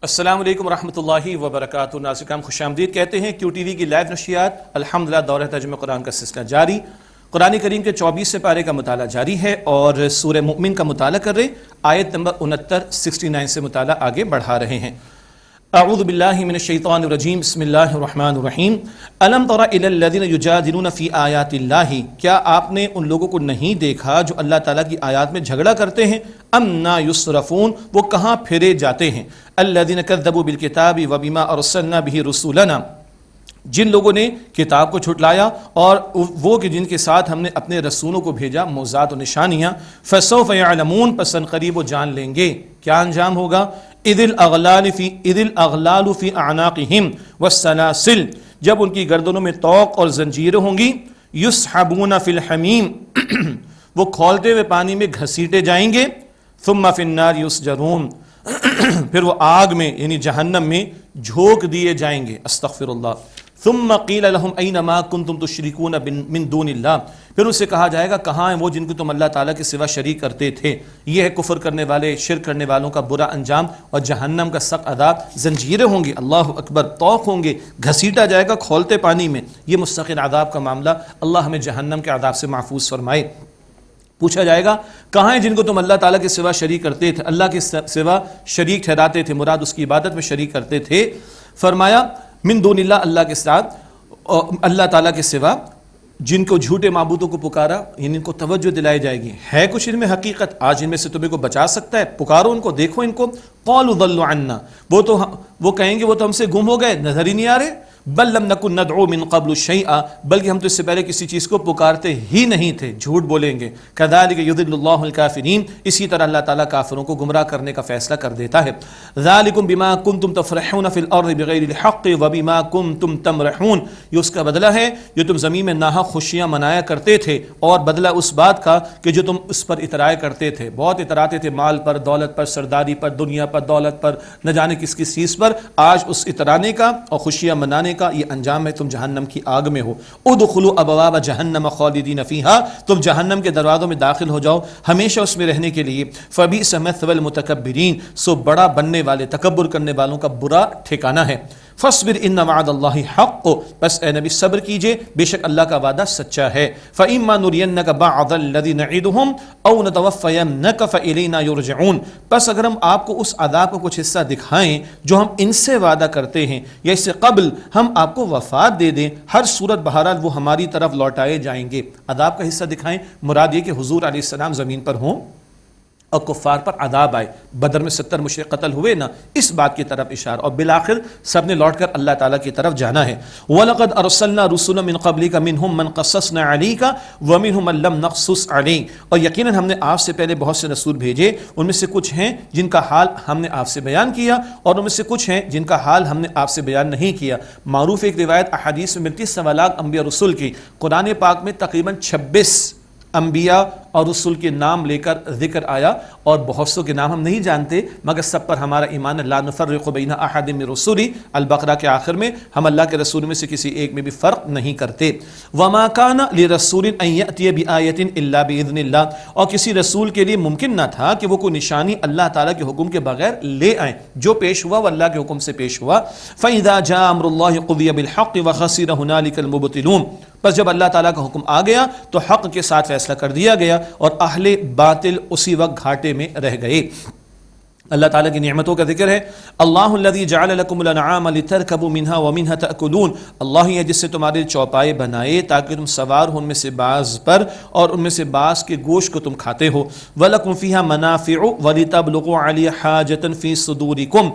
السلام علیکم ورحمۃ اللہ وبرکاتہ. ناظرین کرام خوش آمدید کہتے ہیں. کیو ٹی وی کی لائیو نشریات الحمدللہ دورہ ترجمہ قرآن کا سلسلہ جاری. قرآن کریم کے 24 پارے کا مطالعہ جاری ہے اور سورہ مؤمن کا مطالعہ کر رہے. آیت نمبر 69 سے مطالعہ آگے بڑھا رہے ہیں. اعوذ باللہ من الشیطان الرجیم. بسم اللہ الرحمن الرحیم. الم تر الی الذین یجادلون فی آیات اللہ. کیا آپ نے ان لوگوں کو نہیں دیکھا جو اللہ تعالیٰ کی آیات میں جھگڑا کرتے ہیں؟ انا یصرفون، وہ کہاں پھرے جاتے ہیں. الذین کذبوا بالکتاب وبما ارسلنا به رسولنا، جن لوگوں نے کتاب کو جھٹلایا اور وہ کہ جن کے ساتھ ہم نے اپنے رسولوں کو بھیجا معجزات و نشانیاں. فسوف یعلمون، پس ان قریب وہ جان لیں گے کیا انجام ہوگا. اذ الاغلال فی اعناقہم والسلاسل، جب ان کی گردنوں میں طوق اور زنجیریں ہوں گی. یسحبون فی الحمیم، وہ کھولتے ہوئے پانی میں گھسیٹے جائیں گے. ثم فی النار یسجرون، پھر وہ آگ میں یعنی جہنم میں جھونک دیے جائیں گے. استغفر اللہ. ثم قیل لهم این ما کنتم تشرکون من دون اللہ، پھر اسے کہا جائے گا کہاں ہیں وہ جن کو تم اللہ تعالیٰ کے سوا شریک کرتے تھے. یہ ہے کفر کرنے والے شرک کرنے والوں کا برا انجام اور جہنم کا سخت عذاب. زنجیریں ہوں گی، اللہ اکبر، طوق ہوں گے، گھسیٹا جائے گا کھولتے پانی میں. یہ مستقل عذاب کا معاملہ. اللہ ہمیں جہنم کے عذاب سے محفوظ فرمائے. پوچھا جائے گا کہاں ہیں جن کو تم اللہ تعالیٰ کے سوا شریک کرتے تھے، اللہ کے سوا شریک ٹھہراتے تھے، مراد اس کی عبادت میں شریک کرتے تھے. فرمایا من دون اللہ، اللہ کے ساتھ اللہ تعالیٰ کے سوا جن کو جھوٹے معبودوں کو پکارا، یعنی ان کو توجہ دلائی جائے گی. ہے کچھ ان میں حقیقت، آج ان میں سے تمہیں کو بچا سکتا ہے؟ پکارو ان کو، دیکھو ان کو. قالوا ضلوا عنا، وہ کہیں گے وہ تو ہم سے گم ہو گئے، نظر ہی نہیں آ رہے. بل لم نکن ندعو من قبل شیئا، بلکہ ہم تو اس سے پہلے کسی چیز کو پکارتے ہی نہیں تھے. جھوٹ بولیں گے. کذالک یضل اللہ الکافرین، اسی طرح اللہ تعالیٰ کافروں کو گمراہ کرنے کا فیصلہ کر دیتا ہے. ذالکم بما کنتم تفرحون فی الارض بغیر الحق وبما کنتم تمرحون، یہ اس کا بدلہ ہے جو تم زمین میں ناحق خوشیاں منایا کرتے تھے، اور بدلہ اس بات کا کہ جو تم اس پر اترائے کرتے تھے. بہت اتراتے تھے، مال پر، دولت پر، سرداری پر، دنیا پر، دولت پر، نہ جانے کس کس چیز پر. آج اس اترانے کا اور خوشیاں منانے کا یہ انجام ہے، تم جہنم کی آگ میں ہو. ادخلوا ابواب جہنم خالدین فیہا، تم جہنم کے دروازوں میں داخل ہو جاؤ ہمیشہ اس میں رہنے کے لیے. فبئس مثوى المتکبرین، سو بڑا بننے والے تکبر کرنے والوں کا برا ٹھکانہ ہے. فاصبر ان وعد اللہ حق، بس اے نبی صبر کیجئے، بے شک اللہ کا وعدہ سچا ہے. فإما نرینک بعض الذی نعدہم او نتوفینک فإلینا یرجعون، بس اگر ہم آپ کو اس عذاب کا کچھ حصہ دکھائیں جو ہم ان سے وعدہ کرتے ہیں یا اس سے قبل ہم آپ کو وفات دے دیں، ہر صورت بہرحال وہ ہماری طرف لوٹائے جائیں گے. عذاب کا حصہ دکھائیں، مراد یہ کہ حضور علیہ السلام زمین پر ہوں اور کفار پر عذاب آئے. بدر میں 70 مشرک قتل ہوئے نا، اس بات کی طرف اشارہ، اور بالآخر سب نے لوٹ کر اللہ تعالیٰ کی طرف جانا ہے. وَلَقَدْ أَرْسَلْنَا رُسُلًا مِّن قَبْلِكَ مِنْهُمْ مَنْ قَصَّصْنَا عَلَيْكَ وَمِنْهُمْ مَنْ لَمْ نَقْصُصْ عَلَيْكَ، اور یقیناً ہم نے آپ سے پہلے بہت سے رسول بھیجے، ان میں سے کچھ ہیں جن کا حال ہم نے آپ سے بیان کیا، اور ان میں سے کچھ ہیں جن کا حال ہم نے آپ سے بیان نہیں کیا. معروف ایک روایت احادیث میں ملتی ہے 1.25 لاکھ انبیاء رسول کی. قرآن پاک میں تقریباً 26 انبیاء اور رسول کے نام لے کر ذکر آیا، اور بہت سو کے نام ہم نہیں جانتے، مگر سب پر ہمارا ایمان. لا نفرق بین احد من رسلی، البقرہ کے آخر میں ہم اللہ کے رسول میں سے کسی ایک میں بھی فرق نہیں کرتے. وما کان لرسول ان یأتی بآیۃ الا باذن اللہ، اور کسی رسول کے لیے ممکن نہ تھا کہ وہ کوئی نشانی اللہ تعالیٰ کے حکم کے بغیر لے آئیں. جو پیش ہوا وہ اللہ کے حکم سے پیش ہوا. فاذا جاء امر اللہ قضی بالحق وخسر هنالك المبطلون، بس جب اللہ تعالیٰ کا حکم آ گیا تو حق کے ساتھ فیصلہ کر دیا گیا اور اہل باطل اسی وقت گھاٹے میں رہ گئے. اللہ تعالیٰ کی نعمتوں کا ذکر ہے. اللہ الذی جعل لکم الانعام لترکبوا منها ومنها تأکلون، اللہ ہی ہے جس سے تمہارے چوپائے بنائے تاکہ تم سوار ہو ان میں سے بعض پر اور ان میں سے بعض کے گوشت کو تم کھاتے ہو. وَلَكُمْ فِيهَا مَنَافِعُ وَلِتَبْلُغُوا عَلَيْهَا حَاجَةً فِي صُدُورِكُمْ،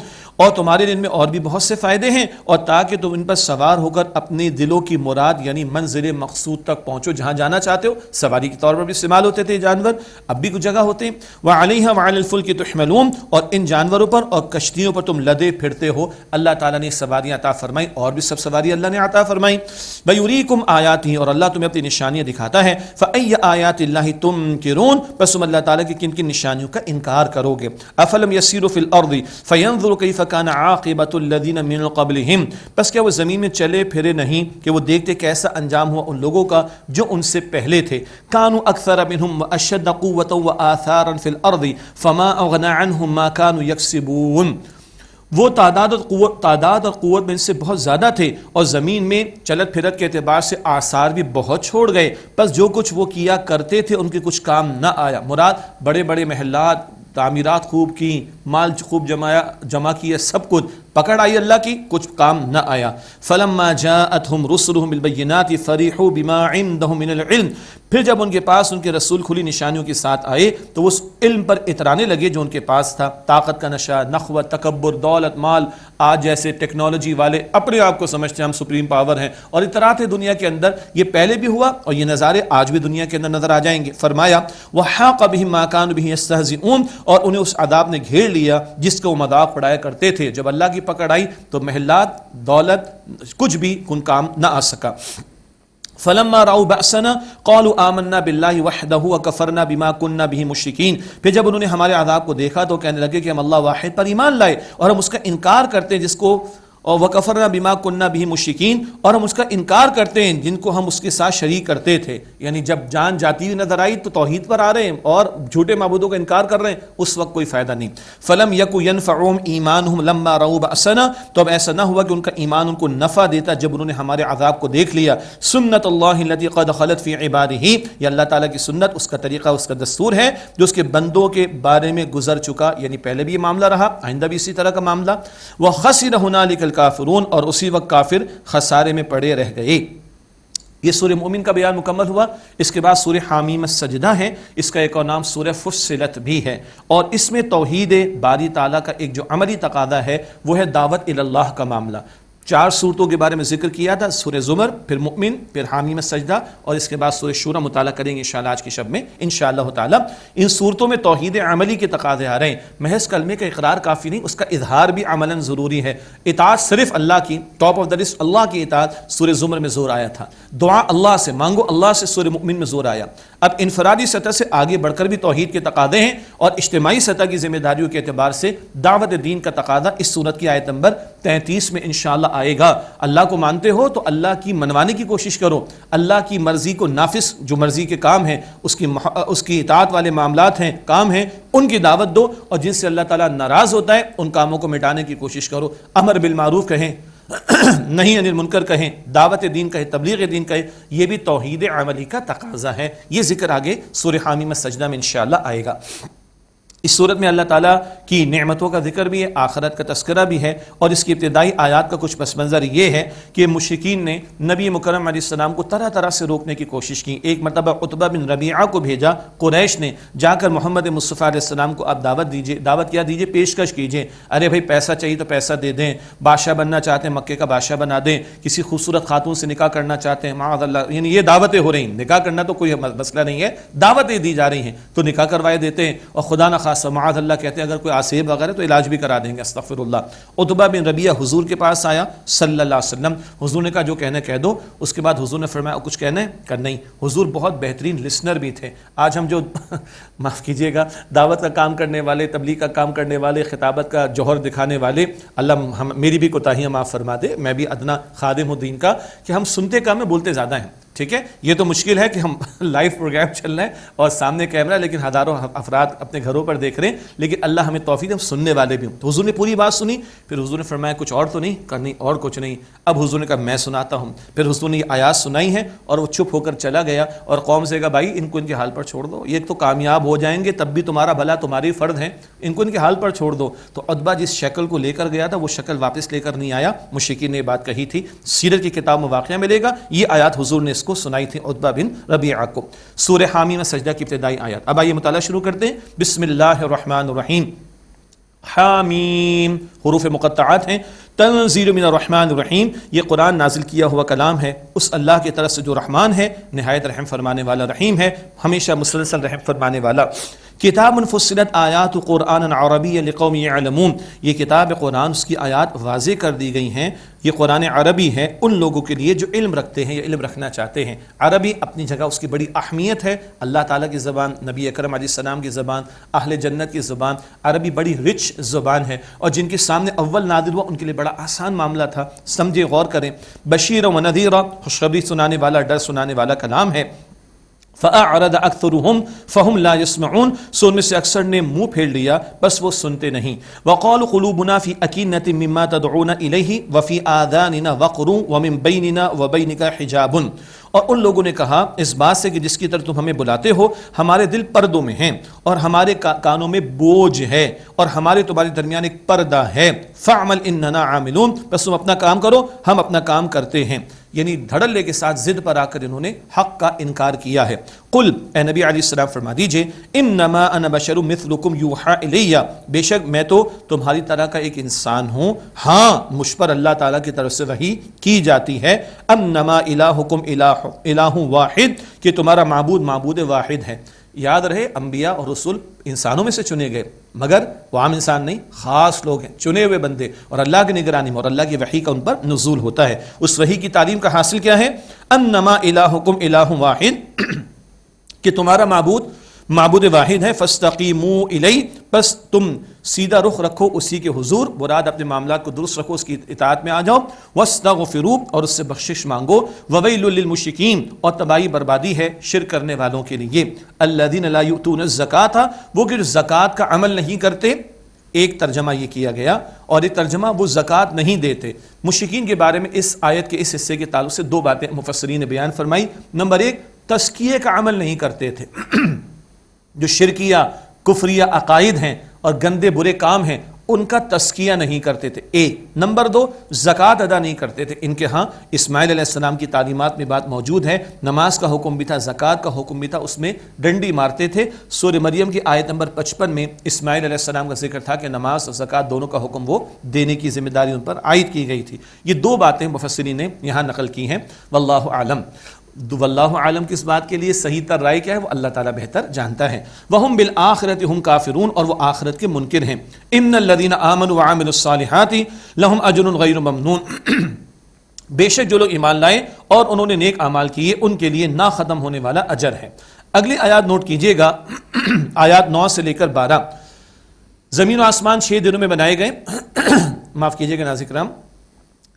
اور تمہارے دل میں اور بھی بہت سے فائدے ہیں، اور تاکہ تم ان پر سوار ہو کر اپنے دلوں کی مراد یعنی منزل مقصود تک پہنچو، جہاں جانا چاہتے ہو. سواری کے طور پر بھی استعمال ہوتے تھے جانور، اب بھی کچھ جگہ ہوتے ہیں. وَعَلَيْهَا وَعَلَى الْفُلْكِ تُحْمَلُونَ، اور ان جانوروں پر اور کشتیوں پر تم لدے پھرتے ہو. اللہ تعالیٰ نے سواریاں عطا فرمائی، اور بھی سب سواری اللہ نے عطا فرمائی. وَيُرِيكُمْ آيَاتِهِ، اور اللہ تمہیں اپنی نشانیاں دکھاتا ہے. فَأَيَّ آيَاتِ اللَّهِ تُنْكِرُونَ، پس تم اللہ تعالیٰ کی کن کن نشانیوں کا انکار کرو گے. أَفَلَمْ يَسِيرُوا فِي الْأَرْضِ فَيَنْظُرُوا كَيْفَ كَانَ عَاقِبَةُ الَّذِينَ مِنْ قَبْلِهِمْ، پس کیا وہ زمین میں چلے پھرے نہیں کہ وہ دیکھتے کیسا انجام ہوا ان لوگوں کا جو ان سے پہلے تھے. كَانُوا أَكْثَرَ مِنْهُمْ وَأَشَّدَّ قُوَّةً وَآثَارًا فِي الْأَرْضِ فَمَا أَغْنَى عَنْهُمْ مَا كَانُوا يَكْسِبُونَ. وہ تعداد اور قوت میں ان سے بہت زیادہ تھے، اور زمین میں چلت پھرت کے اعتبار سے آثار بھی بہت چھوڑ گئے، بس جو کچھ وہ کیا کرتے تھے ان کے کچھ کام نہ آیا۔ مراد بڑے بڑے محلات، تعمیرات خوب کی، مال خوب جمع کیا، سب کچھ پکڑ آئی اللہ کی، کچھ کام نہ آیا۔ فلما جاءتهم رسلهم بالبينات فرحوا بما عندهم من العلم، پھر جب ان کے پاس ان کے رسول کھلی نشانیوں کے ساتھ آئے تو وہ اس علم پر اترانے لگے جو ان کے پاس تھا۔ طاقت کا نشہ، نخوت، تکبر، دولت، مال۔ آج جیسے ٹیکنالوجی والے اپنے آپ کو سمجھتے ہیں ہم سپریم پاور ہیں اور اتراتے دنیا کے اندر، یہ پہلے بھی ہوا اور یہ نظارے آج بھی دنیا کے اندر نظر آ جائیں گے۔ فرمایا وحاق بهم ما كانوا به يستهزئون، اور انہیں اس عذاب نے گھیر لیا جس کو وہ مذاق اڑایا کرتے تھے۔ جب اللہ کی پکڑ آئی تو محلات، دولت، کچھ بھی ان کام نہ آ سکا۔ فلما رأوا بأسنا قالوا آمنا بالله وحده وكفرنا بما كنا به مشركين، پھر جب انہوں نے ہمارے عذاب کو دیکھا تو کہنے لگے کہ ہم اللہ واحد پر ایمان لائے اور ہم اس کا انکار کرتے ہیں جس کو، اور وَكَفَرْنَا بِمَا كُنَّا بِهِ مُشْرِكِينَ، اور ہم اس کا انکار کرتے ہیں جن کو ہم اس کے ساتھ شریک کرتے تھے۔ یعنی جب جان جاتی ہوئی نظر آئی تو توحید پر آ رہے ہیں اور جھوٹے معبودوں کا انکار کر رہے ہیں، اس وقت کوئی فائدہ نہیں۔ فَلَمْ يَكُ يَنْفَعُهُمْ إِيمَانُهُمْ لَمَّا رَأَوْا بَأْسَنَا، تو اب ایسا نہ ہوا کہ ان کا ایمان ان کو نفع دیتا جب انہوں نے ہمارے عذاب کو دیکھ لیا۔ سُنَّةَ اللَّهِ الَّتِي قَدْ خَلَتْ فِي عِبَادِهِ، یہ اللہ تعالیٰ کی سنت، اس کا طریقہ، اس کا دستور ہے جو اس کے بندوں کے بارے میں گزر چکا، یعنی پہلے بھی یہ معاملہ رہا، آئندہ بھی اسی طرح کا معاملہ۔ وَخَسِرَ هُنَالِكَ الْكَافِرُونَ، اور اسی وقت کافر خسارے میں پڑے رہ گئے۔ یہ سورہ مومن کا بیان مکمل ہوا۔ اس کے بعد سورہ حامیم السجدہ ہے، اس کا ایک اور نام سورہ فصلت بھی ہے، اور اس میں توحید باری تعالیٰ کا ایک جو عملی تقاضا ہے وہ ہے دعوت اللہ کا معاملہ۔ 4 صورتوں کے بارے میں ذکر کیا تھا، سورہ زمر، پھر مؤمن، پھر حامیم السجدہ، اور اس کے بعد سورہ شورى مطالعہ کریں گے انشاءاللہ آج کی شب میں انشاءاللہ تعالی۔ ان صورتوں میں توحید عملی کے تقاضے آ رہے ہیں۔ محض کلمے کا اقرار کافی نہیں، اس کا اظہار بھی عملاً ضروری ہے۔ اطاعت صرف اللہ کی، ٹاپ آف دا لسٹ اللہ کی اطاعت سورہ زمر میں زور آیا تھا۔ دعا اللہ سے مانگو، اللہ سے سورہ مؤمن میں زور آیا۔ اب انفرادی سطح سے آگے بڑھ کر بھی توحید کے تقاضے ہیں، اور اجتماعی سطح کی ذمہ داریوں کے اعتبار سے دعوت دین کا تقاضا اس سورت کی آیت نمبر 33 میں انشاءاللہ آئے گا۔ اللہ کو مانتے ہو تو اللہ کی منوانے کی کوشش کرو، اللہ کی مرضی کو نافذ، جو مرضی کے کام ہیں، اس کی اطاعت والے معاملات ہیں، کام ہیں، ان کی دعوت دو، اور جن سے اللہ تعالیٰ ناراض ہوتا ہے ان کاموں کو مٹانے کی کوشش کرو۔ امر بالمعروف کہیں، نہیں انل منکر کہیں، دعوت دین کہیں، تبلیغ دین کہیں، یہ بھی توحید عملی کا تقاضا ہے۔ یہ ذکر آگے سورہ حامیم السجدہ میں انشاءاللہ آئے گا۔ اس صورت میں اللہ تعالیٰ کی نعمتوں کا ذکر بھی ہے، آخرت کا تذکرہ بھی ہے، اور اس کی ابتدائی آیات کا کچھ پس منظر یہ ہے کہ مشرکین نے نبی مکرم علیہ السلام کو طرح طرح سے روکنے کی کوشش کی۔ ایک مرتبہ عتبہ بن ربیعہ کو بھیجا قریش نے، جا کر محمد مصطفیٰ علیہ السلام کو آپ دعوت دیجئے، دعوت کیا دیجئے، پیشکش کیجئے، ارے بھائی پیسہ چاہیے تو پیسہ دے دیں، بادشاہ بننا چاہتے ہیں مکے کا بادشاہ بنا دیں، کسی خوبصورت خاتون سے نکاح کرنا چاہتے ہیں، معاذ اللہ، یعنی یہ دعوتیں ہو رہی ہیں۔ نکاح کرنا تو کوئی مسئلہ نہیں ہے، دعوتیں دی جا رہی ہیں تو نکاح کروائے دیتے ہیں، اور خدا نخواستہ معاذ اللہ کہتے ہیں اگر کوئی آسیب وغیرہ تو علاج بھی کرا دیں گے، استغفر اللہ۔ عتبہ بن ربیعہ حضور کے پاس آیا صلی اللہ علیہ وسلم، حضور نے کہا جو کہنا کہہ دو۔ اس کے بعد حضور نے فرمایا کچھ کہنا ہے کرنا ہی۔ حضور بہت بہترین لسنر بھی تھے۔ آج ہم جو معاف کیجئے گا دعوت کا کام کرنے والے، تبلیغ کا کام کرنے والے، خطابت کا جوہر دکھانے والے، اللہ میری بھی کوتاہیاں معاف فرما دے، میں بھی ادنا خادم ہوں دین کا، کہ ہم سنتے کم ہیں بولتے زیادہ ہیں، ٹھیک ہے۔ یہ تو مشکل ہے کہ ہم لائیو پروگرام چل رہے ہیں اور سامنے کیمرہ، لیکن ہزاروں افراد اپنے گھروں پر دیکھ رہے ہیں، لیکن اللہ ہمیں توفیق ہم سننے والے بھی ہوں۔ تو حضور نے پوری بات سنی، پھر حضور نے فرمایا کچھ اور تو نہیں کرنی، اور کچھ نہیں۔ اب حضور نے کہا میں سناتا ہوں۔ پھر حضور نے یہ آیات سنائی ہیں اور وہ چپ ہو کر چلا گیا، اور قوم سے کہا بھائی ان کو ان کے حال پر چھوڑ دو، یہ تو کامیاب ہو جائیں گے تب بھی تمہارا بھلا تمہاری فرض ہے، ان کو ان کے حال پر چھوڑ دو۔ تو عتبہ جس شکل کو لے کر گیا تھا وہ شکل واپس لے کر نہیں آیا، مشرکین نے یہ بات کہی تھی، سیرت کی کتاب میں واقعہ ملے گا، یہ آیات حضور نے اس کو سنائی تھی عتبہ بن ربیعہ کو۔ سورہ حامیم السجدہ کی ابتدائی آیات، اب آئیے مطالعہ شروع کرتے ہیں۔ بسم اللہ الرحمن الرحیم۔ حامیم حروف مقطعات ہیں، تنزیل من الرحمن الرحیم، یہ قرآن نازل کیا ہوا کلام ہے اس اللہ کی طرف سے جو رحمان ہے، نہایت رحم فرمانے والا، رحیم ہے، ہمیشہ مسلسل رحم فرمانے والا۔ کتاب فصلت آیات قرآن عربی لقوم یعلمون، یہ کتاب قرآن اس کی آیات واضح کر دی گئی ہیں، یہ قرآن عربی ہے ان لوگوں کے لیے جو علم رکھتے ہیں یا علم رکھنا چاہتے ہیں۔ عربی اپنی جگہ اس کی بڑی اہمیت ہے، اللہ تعالیٰ کی زبان، نبی اکرم علیہ السلام کی زبان، اہل جنت کی زبان، عربی بڑی رچ زبان ہے، اور جن کے سامنے اول نازل ہوا ان کے لیے بڑا آسان معاملہ تھا، سمجھے غور کریں۔ بشیر و نذیر، خوشخبری سنانے والا، ڈر سنانے والا کلام ہے۔ فأعرض أكثرهم فهم لا يسمعون، سو ان میں سے اکثر نے منہ پھیر لیا بس وہ سنتے نہیں. وقالوا قلوبنا في أكنة مما تدعون إليه وفي آذاننا وقر ومن بيننا وبينك حجاب، اور ان لوگوں نے کہا اس بات سے کہ جس کی طرف تم ہمیں بلاتے ہو ہمارے دل پردوں میں ہیں اور ہمارے کانوں میں بوجھ ہے اور ہمارے تمہارے درمیان ایک پردہ ہے. فاعمل اننا عاملون، بس تم اپنا کام کرو ہم اپنا کام کرتے ہیں. یعنی دھڑلے کے ساتھ ضد پر آ کر انہوں نے حق کا انکار کیا ہے. قل، اے نبی علیہ السلام فرما دیجئے، انما انا بشر مثلکم یوحى الی، بے شک میں تو تمہاری طرح کا ایک انسان ہوں، ہاں مجھ پر اللہ تعالیٰ کی طرف سے وحی کی جاتی ہے. انما الہکم الہ واحد، کہ تمہارا معبود واحد ہے. یاد رہے انبیاء اور رسول انسانوں میں سے چنے گئے، مگر وہ عام انسان نہیں، خاص لوگ ہیں، چنے ہوئے بندے، اور اللہ کی نگرانی میں اور اللہ کی وحی کا ان پر نزول ہوتا ہے. اس وحی کی تعلیم کا حاصل کیا ہے؟ انما الہکم الہ واحد، کہ تمہارا معبود واحد ہے. فاستقیموا الیہ، بس تم سیدھا رخ رکھو اسی کے حضور، مراد اپنے معاملات کو درست رکھو، اس کی اطاعت میں آ جاؤ. واستغفروا، اور اس سے بخشش مانگو. وویل للمشرکین، اور تباہی بربادی ہے شرک کرنے والوں کے لیے. الذین لا یؤتون الزکاۃ، وہ کہ زکوٰۃ کا عمل نہیں کرتے. ایک ترجمہ یہ کیا گیا، اور ایک ترجمہ وہ زکوٰۃ نہیں دیتے. مشرکین کے بارے میں اس آیت کے اس حصے کے تعلق سے دو باتیں مفسرین نے بیان فرمائی. نمبر ایک، تزکیے کا عمل نہیں کرتے تھے. جو شرکیہ کفریہ عقائد ہیں اور گندے برے کام ہیں ان کا تزکیہ نہیں کرتے تھے. ایک. نمبر دو، زکوٰۃ ادا نہیں کرتے تھے. ان کے ہاں اسماعیل علیہ السلام کی تعلیمات میں بات موجود ہے، نماز کا حکم بھی تھا، زکوٰۃ کا حکم بھی تھا، اس میں ڈنڈی مارتے تھے. سورہ مریم کی آیت نمبر 55 میں اسماعیل علیہ السلام کا ذکر تھا کہ نماز اور زکوٰۃ دونوں کا حکم وہ دینے کی ذمہ داری ان پر عائد کی گئی تھی. یہ دو باتیں مفسرین نے یہاں نقل کی ہیں. واللہ عالم، واللہ عالم کس بات کے لیے صحیح تر رائے کیا ہے وہ اللہ تعالیٰ بہتر جانتا ہے. وہم بالآخرۃ ہم کافرون، اور وہ آخرت کے منکر ہیں. ان الذین آمنوا وعملوا الصالحات لہم اجر غیر ممنون، بے شک جو لوگ ایمان لائے اور انہوں نے نیک اعمال کیے ان کے لیے نہ ختم ہونے والا اجر ہے. اگلی آیات نوٹ کیجئے گا، آیات 9 سے لے کر 12. زمین و آسمان 6 دنوں میں بنائے گئے. معاف کیجئے گا ناظرین کرام،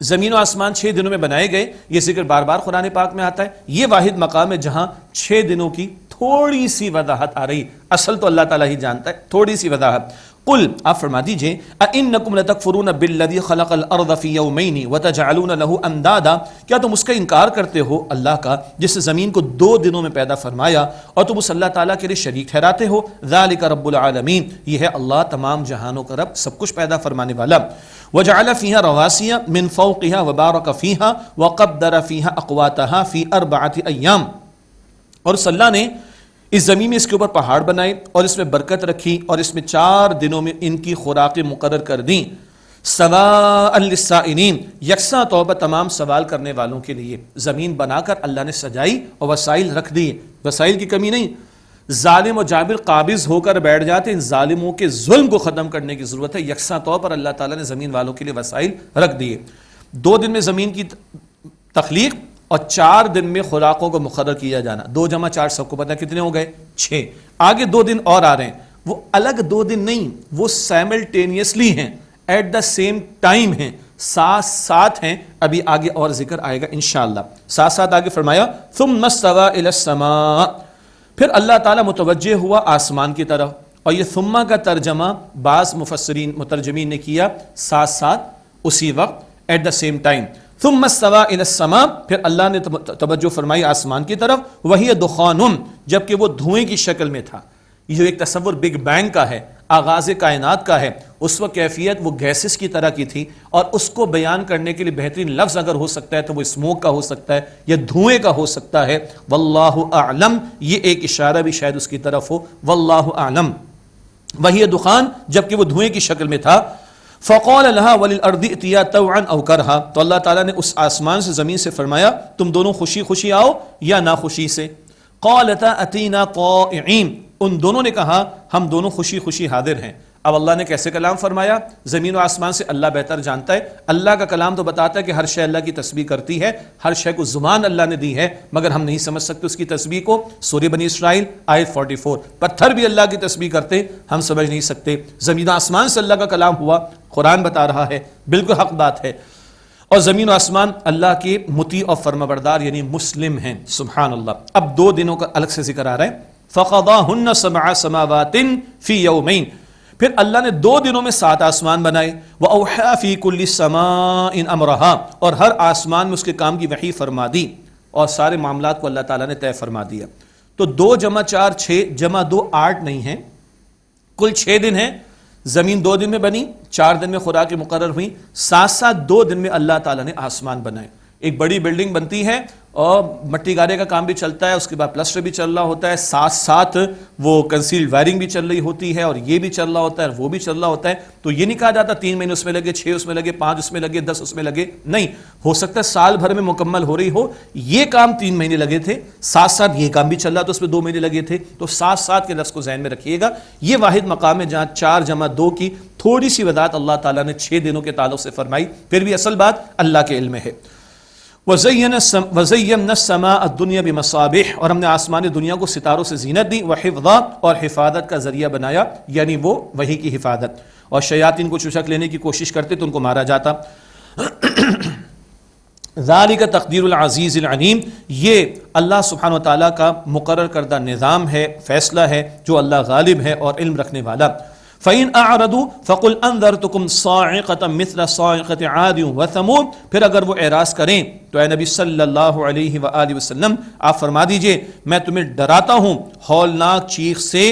زمین و آسمان 6 دنوں میں بنائے گئے، یہ ذکر بار بار قرآن پاک میں آتا ہے. یہ واحد مقام ہے جہاں 6 دنوں کی تھوڑی سی وضاحت آ رہی. اصل تو اللہ تعالیٰ ہی جانتا ہے، تھوڑی سی وضاحت. قل، آپ فرما دیجئے، اَإِنَّكُمْ لَتَكْفُرُونَ بِالَّذِي خَلَقَ الْأَرْضَ فِي يَوْمَيْنِ وَتَجْعَلُونَ لَهُ أَنْدَادًا، کیا تم اس کا انکار کرتے ہو اللہ کا جس نے زمین کو 2 دنوں میں پیدا فرمایا اور تم اس اللہ تعالیٰ کے لیے شریک ٹھہراتے ہو. ذَلِكَ رَبُّ الْعَالَمِينَ، یہ ہے اللہ تمام جہانوں کا رب، سب کچھ پیدا فرمانے والا. وَجَعَلَ فِيهَا رَوَاسِيَ مِنْ فَوْقِهَا وَبَارَكَ فِيهَا وَقَدَّرَ فِيهَا أَقْوَاتَهَا فِي 4 أَيَّامٍ، اور اس اللہ نے اس زمین میں اس کے اوپر پہاڑ بنائے اور اس میں برکت رکھی اور اس میں 4 دنوں میں ان کی خوراکیں مقرر کر دیں. سواء للسائلین، یکساں طور پر تمام سوال کرنے والوں کے لیے. زمین بنا کر اللہ نے سجائی اور وسائل رکھ دیے، وسائل کی کمی نہیں. ظالم و جابر قابض ہو کر بیٹھ جاتے، ان ظالموں کے ظلم کو ختم کرنے کی ضرورت ہے. یکساں طور پر اللہ تعالیٰ نے زمین والوں کے لیے وسائل رکھ دیے. 2 دن میں زمین کی تخلیق اور 4 دن میں خوراکوں کو مقرر کیا جانا. 2 جمع 4 سب کو پتہ کتنے ہو گئے؟ 6. آگے 2 دن اور آ رہے ہیں، وہ الگ 2 دن نہیں، وہ سائملٹینیسلی ہیں، ایٹ دا سیم ٹائم ہیں، ساتھ ساتھ ہیں. ابھی آگے اور ذکر آئے گا انشاءاللہ. ساتھ ساتھ آگے فرمایا ثم استوى الى السماء، پھر اللہ تعالیٰ متوجہ ہوا آسمان کی طرف. اور یہ ثم کا ترجمہ بعض مفسرین مترجمین نے کیا ساتھ ساتھ، اسی وقت، ایٹ دا سیم ٹائم. ثم استوى الى السماء، پھر اللہ نے توجہ فرمائی آسمان کی طرف. وہی دخان، جبکہ وہ دھوئیں کی شکل میں تھا. یہ جو ایک تصور بگ بینگ کا ہے، آغاز کائنات کا ہے، اس وقت کیفیت وہ گیسز کی طرح کی تھی. اور اس کو بیان کرنے کے لیے بہترین لفظ اگر ہو سکتا ہے تو وہ اسموک کا ہو سکتا ہے یا دھوئیں کا ہو سکتا ہے. واللہ اعلم، یہ ایک اشارہ بھی شاید اس کی طرف ہو. واللہ اعلم. وہی دخان، جبکہ وہ دھوئیں کی شکل میں تھا. فقال لها وللارض ائتيا طوعا او كرها، تو اللہ تعالیٰ نے اس آسمان سے زمین سے فرمایا تم دونوں خوشی خوشی آؤ یا ناخوشی سے. قالتا اتینا طائعین، ان دونوں نے کہا ہم دونوں خوشی خوشی حاضر ہیں. اب اللہ نے کیسے کلام فرمایا؟ زمین و آسمان سے اللہ بہتر جانتا ہے. اللہ کا کلام تو بتاتا ہے کہ ہر شے اللہ کی تسبیح کرتی ہے، ہر شے کو زبان اللہ نے دی ہے، مگر ہم نہیں سمجھ سکتے اس کی تسبیح کو. سورہ بنی اسرائیل آیت 44. پتھر بھی اللہ کی تسبیح کرتے، ہم سمجھ نہیں سکتے. زمین و آسمان سے اللہ کا کلام ہوا، قرآن بتا رہا ہے، بالکل حق بات ہے. اور زمین و آسمان اللہ کے مطیع اور فرمانبردار یعنی مسلم ہیں. سبحان اللہ. اب 2 دنوں کا الگ سے ذکر آ رہا ہے. فَقَضَاهُنَّ سَبْعَ سَمَاوَاتٍ فِي يَوْمَيْنِ. پھر اللہ نے 2 دنوں میں 7 آسمان بنائے. وَأَوْحَىٰ فِي كُلِّ سَمَاءٍ أَمْرَهَا. اور ہر آسمان میں اس کے کام کی وحی فرما دی اور سارے معاملات کو اللہ تعالیٰ نے طے فرما دیا. تو 2 × 4 6 × 2 8 نہیں ہیں، کل 6 دن ہیں. زمین 2 دن میں بنی، 4 دن میں خوراک مقرر ہوئی، ساتھ ساتھ 2 دن میں اللہ تعالیٰ نے آسمان بنائے. ایک بڑی بلڈنگ بنتی ہے اور مٹی گارے کا کام بھی چلتا ہے، اس کے بعد پلسٹر بھی چل رہا ہوتا ہے، ساتھ ساتھ وہ کنسیلڈ وائرنگ بھی چل رہی ہوتی ہے، اور یہ بھی چل رہا ہوتا ہے اور وہ بھی چل رہا ہوتا ہے. تو یہ نہیں کہا جاتا 3 مہینے اس میں لگے، 6 اس میں لگے، 5 اس میں لگے، 10 اس میں لگے. نہیں، ہو سکتا ہے سال بھر میں مکمل ہو رہی ہو. یہ کام 3 مہینے لگے تھے، ساتھ ساتھ یہ کام بھی چل رہا تو اس میں 2 مہینے لگے تھے. تو ساتھ ساتھ کے لفظ کو ذہن میں رکھیے گا. یہ واحد مقام ہے جہاں 4 × 2 کی تھوڑی سی وضاحت اللہ تعالیٰ نے 6 دنوں کے تعلق سے فرمائی. پھر بھی اصل بات اللہ کے علم میں ہے. وَزَيَّنَّا السَّمَاءَ الدُّنْيَا بِمَصَابِيحَ. اور ہم نے آسمان دنیا کو ستاروں سے زینت دی. وَحِفْظًا. اور حفاظت کا ذریعہ بنایا، یعنی وہ وحی کی حفاظت. اور شیاطین کو چچک لینے کی کوشش کرتے تو ان کو مارا جاتا. ذَلِكَ تَقْدِيرُ الْعَزِيزِ الْعَلِيمِ. یہ اللہ سبحانہ وتعالیٰ کا مقرر کردہ نظام ہے، فیصلہ ہے، جو اللہ غالب ہے اور علم رکھنے والا. فَإِنْ أَعْرَضُوا فَقُلْ أَنذَرْتُكُمْ صَاعِقَةً مِثْلَ صَاعِقَةِ عَادٍ وَثَمُودَ. پھر اگر وہ اعراض کریں تو اے نبی صلی اللہ علیہ وآلہ وسلم آپ فرما دیجئے میں تمہیں ڈراتا ہوں ہولناک چیخ سے،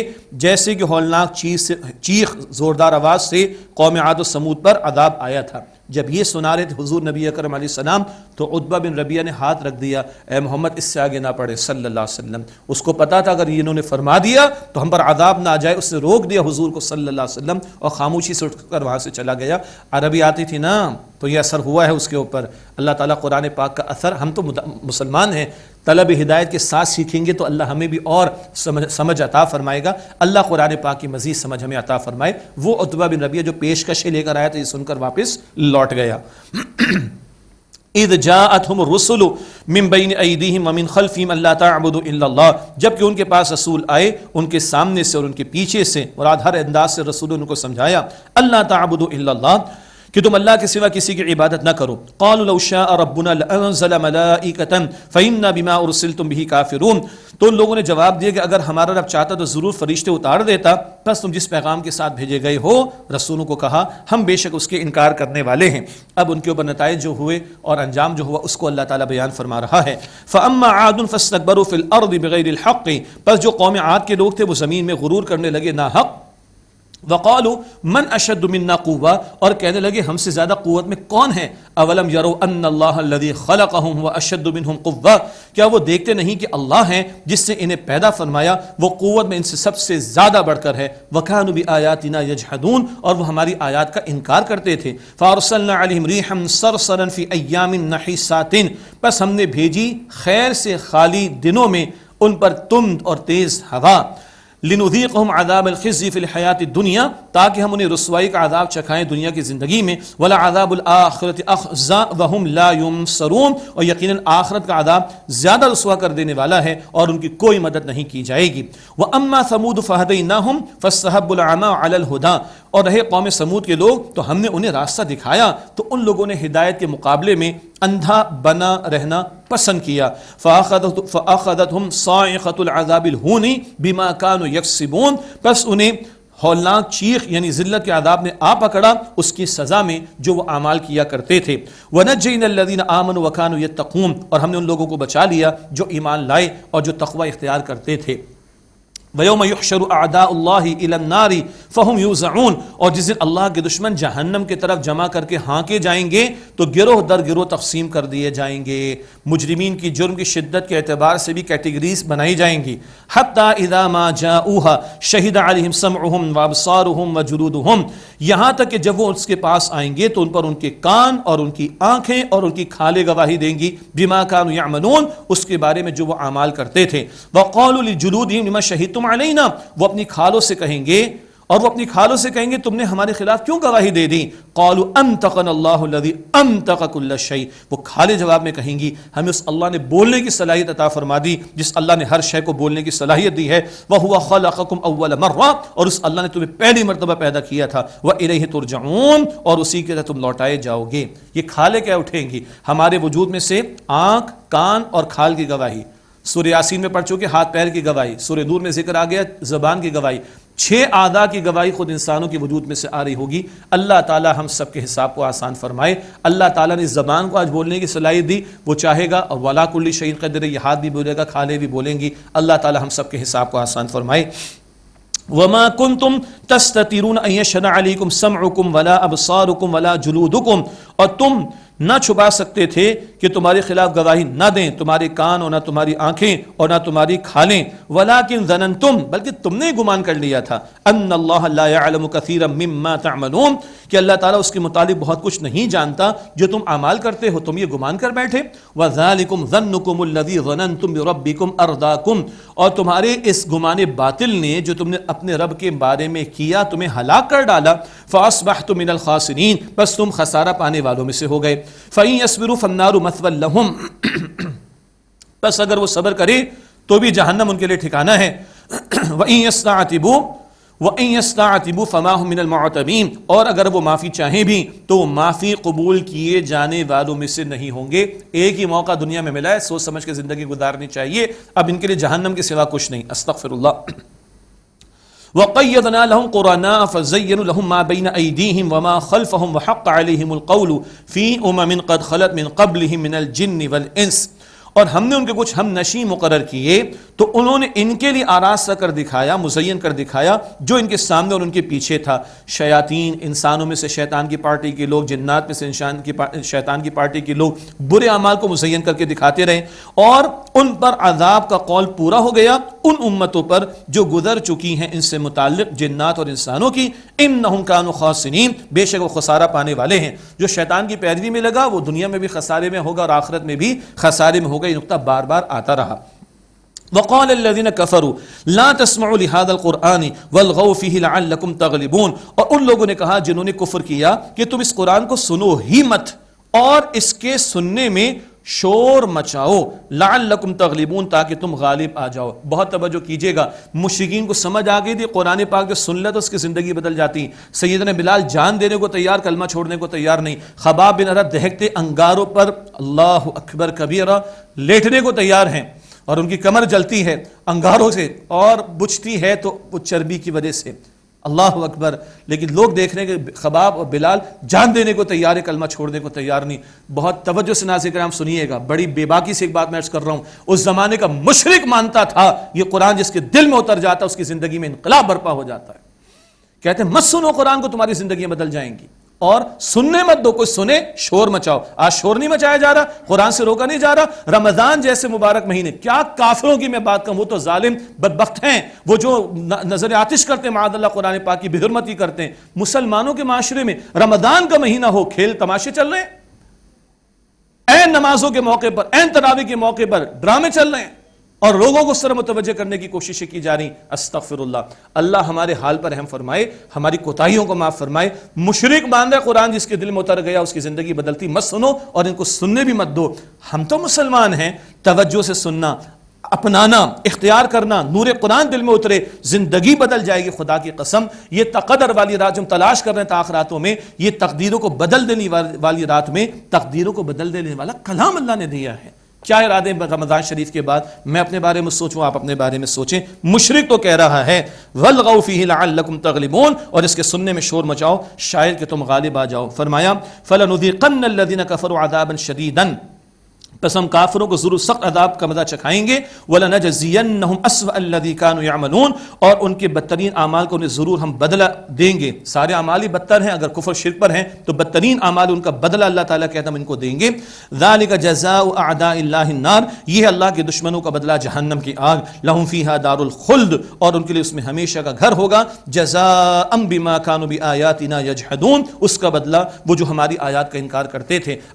جیسے کہ ہولناک چیخ زوردار آواز سے قوم عاد و سمود پر عذاب آیا تھا. جب یہ سنا رہے تھے حضور نبی اکرم علیہ السلام تو عتبہ بن ربیعہ نے ہاتھ رکھ دیا، اے محمد اس سے آگے نہ پڑھے صلی اللہ علیہ وسلم. اس کو پتا تھا اگر یہ انہوں نے فرما دیا تو ہم پر عذاب نہ آ جائے. اس نے روک دیا حضور کو صلی اللہ علیہ وسلم اور خاموشی سے اٹھ کر وہاں سے چلا گیا. عربی آتی تھی نا تو یہ اثر ہوا ہے اس کے اوپر. اللہ تعالیٰ قرآن پاک کا اثر، ہم تو مسلمان ہیں، طلب ہدایت کے ساتھ سیکھیں گے تو اللہ ہمیں بھی اور سمجھ عطا فرمائے گا. اللہ قرآن پاک کی مزید سمجھ ہمیں عطا فرمائے. وہ عتبہ بن ربیعہ جو پیشکشیں لے کر آیا تھا یہ سن کر واپس لوٹ گیا. اذ جاءتهم الرسل من بین ایدیہم ومن خلفہم الا تعبدوا الا اللہ. جبکہ ان کے پاس رسول آئے ان کے سامنے سے اور ان کے پیچھے سے، مراد ہر انداز سے رسولوں نے ان کو سمجھایا اللہ تعبدوا الا اللہ، کہ تم اللہ کے سوا کسی کی عبادت نہ کرو. قالوا لو شاء ربنا لانزل ملائکۃ فإنا بما ارسلتم به کافرون. تو ان لوگوں نے جواب دیا کہ اگر ہمارا رب چاہتا تو ضرور فرشتے اتار دیتا، بس تم جس پیغام کے ساتھ بھیجے گئے ہو. رسولوں کو کہا ہم بے شک اس کے انکار کرنے والے ہیں. اب ان کے اوپر نتائج جو ہوئے اور انجام جو ہوا اس کو اللہ تعالیٰ بیان فرما رہا ہے. فاما عاد فاستكبروا في الارض بغیر الحق. پس جو قوم عاد کے لوگ تھے وہ زمین میں غرور کرنے لگے ناحق. وقالوا من اشد منا قوة. اور کہنے لگے ہم سے زیادہ قوت میں کون ہے. اولم يروا ان اللہ الذي خلقهم هو اشد منهم قوة. کیا وہ دیکھتے نہیں کہ اللہ ہیں جس سے انہیں پیدا فرمایا وہ قوت میں ان سے سب سے زیادہ بڑھ کر ہے. وكانوا بآياتنا يجحدون. اور وہ ہماری آیات کا انکار کرتے تھے. فارسلنا عليهم ريحا صرصرا في ايام نحسات. بس ہم نے بھیجی خیر سے خالی دنوں میں ان پر تند اور تیز ہوا. لنذیقہم عذاب الخزی فی الحیات الدنیا. تاکہ ہم انہیں رسوائی کا عذاب چکھائیں دنیا کی زندگی میں. ولعذاب الآخرۃ اخزی وہم لا ینصرون. اور یقیناً آخرت کا عذاب زیادہ رسوا کر دینے والا ہے اور ان کی کوئی مدد نہیں کی جائے گی. واما ثمود فہدیناہم فاستحبوا العمی علی الہدی. اور رہے قوم سمود کے لوگ تو ہم نے انہیں راستہ دکھایا تو ان لوگوں نے ہدایت کے مقابلے میں اندھا بنا رہنا پسند کیا. فاخذتهم صاعقۃ العذاب الہون بما كانوا یکسبون. پس انہیں ہولناک چیخ یعنی ذلت کے عذاب نے آ پکڑا اس کی سزا میں جو وہ اعمال کیا کرتے تھے. وَنَجَّيْنَا الَّذِينَ آمَنُوا وَكَانُوا يَتَّقُونَ. اور ہم نے ان لوگوں کو بچا لیا جو ایمان لائے اور جو تقوی اختیار کرتے تھے. وَيَوْمَ يُحْشَرُ أَعْدَاءُ اللَّهِ إِلَى النَّارِ فَهُمْ يُوزَعُونَ. اور جس دن اللہ کے دشمن جہنم کی طرف جمع کر کے ہانکے جائیں گے تو گروہ در گروہ تقسیم کر دیے جائیں گے. مجرمین کی جرم کی شدت کے اعتبار سے بھی کیٹیگریز بنائی جائیں گی. حَتَّى إِذَا مَا جَاءُوهَا شَهِدَ عَلَيْهِمْ سَمْعُهُمْ وَأَبْصَارُهُمْ وَجُلُودُهُمْ. یہاں تک کہ جب وہ اس کے پاس آئیں گے تو ان پر ان کے کان اور ان کی آنکھیں اور ان کی کھالیں گواہی دیں گی بما كانوا يعملون. اس کے بارے میں جو وہ اعمال کرتے تھے. وَقَالُوا لِجُلُودِهِمْ لِمَا شَهِدتُمْ عَلَيْنَا. وہ اپنی کھالوں سے کہیں گے اور وہ اپنی کھالوں سے کہیں گے تم نے ہمارے خلاف کیوں گواہی دے دی؟ قالوا انطقنا اللہ الذی انطق کل شیء، وہ کھالیں جواب میں کہیں گی ہمیں اس اللہ نے بولنے کی صلاحیت عطا فرما دی جس اللہ نے ہر شے کو بولنے کی صلاحیت دی ہے، وَهُوَ خَلَقَكُمْ أَوَّلَ مَرَّةٍ، اور اس اللہ نے تمہیں پہلی مرتبہ پیدا کیا تھا، وَإِلَيْهِ تُرْجَعُونَ، اور اسی کے تم لوٹائے جاؤ گے۔ یہ کھالیں کیا اٹھیں گی؟ ہمارے وجود میں سے آنکھ، کان اور کھال کی گواہی، سورہ یاسین میں پڑھ چکے ہاتھ پیر کی گواہی، سورہ نور میں ذکر آ گیا زبان کی گواہی، 6 اعضاء کی گواہی خود انسانوں کے وجود میں سے آ رہی ہوگی۔ اللہ تعالی ہم سب کے حساب کو آسان فرمائے۔ اللہ تعالیٰ نے زبان کو آج بولنے کی صلاحیت دی، وہ چاہے گا اور وَلَا كُلِّ شَيْءٍ قَدِرٌ، یہ ہاتھ بھی بولے گا، کھالیں بھی بولیں گی۔ اللہ تعالیٰ ہم سب کے حساب کو آسان فرمائے۔ وما کنتم تستترون ان یشهد علیکم سمعکم ولا ابصارکم ولا جلودکم، اور تم نہ چھپا سکتے تھے کہ تمہارے خلاف گواہی نہ دیں تمہارے کان اور نہ تمہاری آنکھیں اور نہ تمہاری کھالیں، ولکن ظننتم، بلکہ تم نے گمان کر لیا تھا، ان اللہ لا يعلم كثيرا مما تعملون، کہ اللہ تعالیٰ اس کے متعلق بہت کچھ نہیں جانتا جو تم اعمال کرتے ہو، تم یہ گمان کر بیٹھے۔ وذالکم ظنکم الذی ظننتم بربکم ارداکم، اور تمہارے اس گمان باطل نے جو تم نے اپنے رب کے بارے میں کیا تمہیں ہلاک کر ڈالا، فاصبحتم من الخاسرین، بس تم خسارہ پانے والوں میں سے ہو گئے۔ فَإِن يَصْبِرُوا فَالنَّارُ مَثْوًى لَهُمْ، بس اگر وہ صبر کرے تو بھی جہنم ان کے لیے ٹھکانہ ہے۔ وَإِن يَسْتَعْتِبُوا فَمَا هُمْ مِنَ الْمُعْتَبِينَ، اور اگر وہ معافی چاہیں بھی تو وہ معافی قبول کیے جانے والوں میں سے نہیں ہوں گے۔ ایک ہی موقع دنیا میں ملا ہے، سوچ سمجھ کے زندگی گزارنی چاہیے، اب ان کے لیے جہنم کے سوا کچھ نہیں۔ استغفر اللہ۔ وَقَيَّضْنَا لَهُمْ قُرَنَاءَ فَزَيَّنُوا لَهُم مَّا بَيْنَ أَيْدِيهِمْ وَمَا خَلْفَهُمْ وَحَقَّ عَلَيْهِمُ الْقَوْلُ فِي أُمَمٍ قَدْ خَلَتْ مِن قَبْلِهِم مِّنَ الْجِنِّ وَالْإِنسِ، اور ہم نے ان کے کچھ ہم نشیں مقرر کیے تو انہوں نے ان کے لیے آراستہ کر دکھایا، مزین کر دکھایا جو ان کے سامنے اور ان کے پیچھے تھا۔ شیاطین، انسانوں میں سے شیطان کی پارٹی کے لوگ، جنات میں سے شیطان کی پارٹی کے لوگ برے اعمال کو مزین کر کے دکھاتے رہے، اور ان پر عذاب کا قول پورا ہو گیا ان امتوں پر جو گزر چکی ہیں ان سے متعلق جنات اور انسانوں کی۔ انہم کانوا خاسرین، بے شک وہ خسارہ پانے والے ہیں۔ جو شیطان کی پیروی میں لگا وہ دنیا میں بھی خسارے میں ہوگا اور آخرت میں بھی خسارے میں ہوگا۔ یہ نقطہ بار بار آتا رہا۔ وقال الذين كفروا لا تسمعوا لهذا القرآن والغوا فيه لعلكم تغلبون، اور ان لوگوں نے کہا جنہوں نے کفر کیا کہ تم اس قرآن کو سنو ہی مت اور اس کے سننے میں شور مچاؤ، لعلکم تغلبون، تاکہ تم غالب آ جاؤ۔ بہت توجہ کیجئے گا، مشرکین کو سمجھ آ گئی تھی قرآن پاک جو سن لے تو اس کی زندگی بدل جاتی۔ سیدنا بلال جان دینے کو تیار، کلمہ چھوڑنے کو تیار نہیں۔ خباب بن ارد دہکتے انگاروں پر اللہ اکبر کبیرہ لیٹنے کو تیار ہیں، اور ان کی کمر جلتی ہے انگاروں سے اور بجھتی ہے تو وہ چربی کی وجہ سے، اللہ اکبر، لیکن لوگ دیکھ رہے ہیں کہ خباب اور بلال جان دینے کو تیار ہے، کلمہ چھوڑنے کو تیار نہیں۔ بہت توجہ سے ناظرین کرام سنیے گا، بڑی بے باکی سے ایک بات میں عرض کر رہا ہوں، اس زمانے کا مشرک مانتا تھا یہ قرآن جس کے دل میں اتر جاتا اس کی زندگی میں انقلاب برپا ہو جاتا ہے۔ کہتے ہیں مت سنو قرآن کو، تمہاری زندگیاں بدل جائیں گی، اور سننے مت دو، کوئی سنے شور مچاؤ۔ آج شور نہیں مچایا جا رہا، قرآن سے روکا نہیں جا رہا۔ رمضان جیسے مبارک مہینے، کیا کافروں کی میں بات کروں، وہ تو ظالم بدبخت ہیں، وہ جو نظر آتش کرتے ہیں معاذ اللہ قرآن پاک کی بے حرمتی کرتے ہیں۔ مسلمانوں کے معاشرے میں رمضان کا مہینہ ہو، کھیل تماشے چل رہے ہیں، عین نمازوں کے موقع پر، عین تراویح کے موقع پر ڈرامے چل رہے ہیں، اور لوگوں کو اس طرح متوجہ کرنے کی کوششیں کی جا رہی۔ استغفر اللہ۔ اللہ ہمارے حال پر رحم فرمائے، ہماری کوتاہیوں کو معاف فرمائے۔ مشرک مان رہا قرآن جس کے دل میں اتر گیا اس کی زندگی بدلتی مت سنو اور ان کو سننے بھی مت دو۔ ہم تو مسلمان ہیں، توجہ سے سننا، اپنانا، اختیار کرنا، نور قرآن دل میں اترے، زندگی بدل جائے گی۔ خدا کی قسم یہ تقدر والی رات جو ہم تلاش کر رہے ہیں تاخراتوں میں، یہ تقدیروں کو بدل دینے والی رات میں تقدیروں کو بدل دینے والا کلام اللہ نے دیا ہے۔ کیا ارادے رمضان شریف کے بعد؟ میں اپنے بارے میں سوچوں، آپ اپنے بارے میں سوچیں۔ مشرک تو کہہ رہا ہے وَالْغَوْا فِيهِ لَعَلَّكُمْ تَغْلِبُونَ، اور اس کے سننے میں شور مچاؤ شاید کہ تم غالب آ جاؤ۔ فرمایا فَلَنُذِيقَنَّ الَّذِينَ كَفَرُوا عَذَابًا شَدِيدًا، پس ہم کافروں کو ضرور سخت عذاب کا مزہ چکھائیں گے۔ وَلَنَجْزِيَنَّهُمْ أَسْوَأَ الَّذِي كَانُوا يَعْمَلُونَ، اور ان کے بدترین اعمال کو انہیں ضرور ہم بدلہ دیں گے۔ سارے اعمال ہی بدتر ہیں، اگر کفر شرک پر ہیں تو بدترین اعمال ان کا بدلہ اللہ تعالیٰ کہتا ہے ہم ان کو دیں گے۔ ذَلِكَ جَزَاءُ أَعْدَاءِ اللَّهِ النَّارِ، یہ اللہ کے دشمنوں کا بدلہ جہنم کی آگ۔ لَهُمْ فِيهَا دَارُ الْخُلْدِ، اور ان کے لیے اس میں ہمیشہ کا گھر ہوگا۔ جَزَاءً بِمَا كَانُوا بِآيَاتِنَا يَجْحَدُونَ، اس کا بدلہ وہ جو ہماری آیات کا انکار کرتے تھے۔